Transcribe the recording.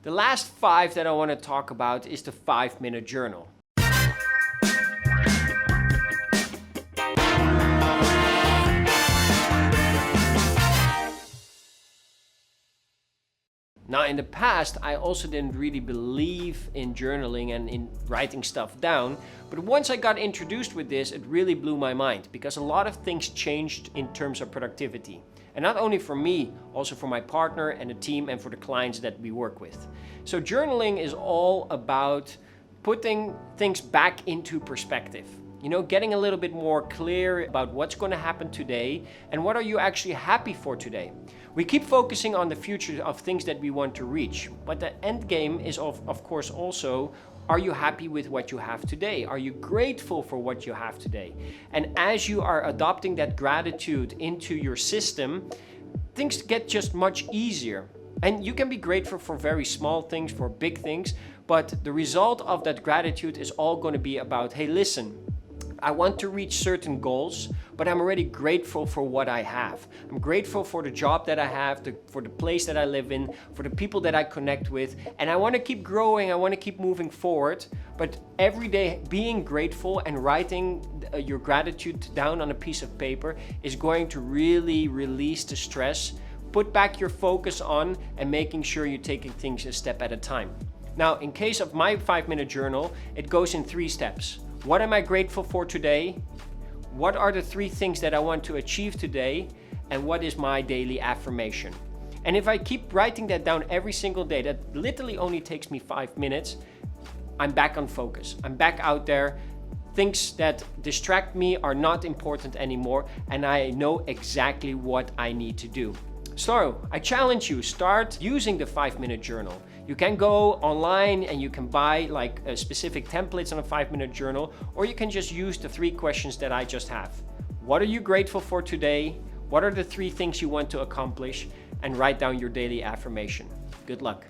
The last 5 that I want to talk about is the 5-minute journal. Now, in the past, I also didn't really believe in journaling and in writing stuff down, but once I got introduced with this, it really blew my mind because a lot of things changed in terms of productivity. And not only for me, also for my partner and the team and for the clients that we work with. So journaling is all about putting things back into perspective. You know, getting a little bit more clear about what's going to happen today and what are you actually happy for today. We keep focusing on the future of things that we want to reach, but the end game is of course also, are you happy with what you have today? Are you grateful for what you have today? And as you are adopting that gratitude into your system, things get just much easier. And you can be grateful for very small things, for big things, but the result of that gratitude is all going to be about, hey, listen, I want to reach certain goals, but I'm already grateful for what I have. I'm grateful for the job that I have, for the place that I live in, for the people that I connect with, and I want to keep growing, I want to keep moving forward, but every day being grateful and writing your gratitude down on a piece of paper is going to really release the stress, put back your focus on and making sure you're taking things a step at a time. Now, in case of my 5-minute journal, it goes in 3 steps. What am I grateful for today? What are the 3 things that I want to achieve today? And what is my daily affirmation? And if I keep writing that down every single day, that literally only takes me 5 minutes, I'm back on focus. I'm back out there. Things that distract me are not important anymore, and I know exactly what I need to do. So I challenge you, start using the 5-minute journal. You can go online and you can buy like specific templates on a 5-minute journal, or you can just use the 3 questions that I just have. What are you grateful for today? What are the 3 things you want to accomplish? And write down your daily affirmation. Good luck.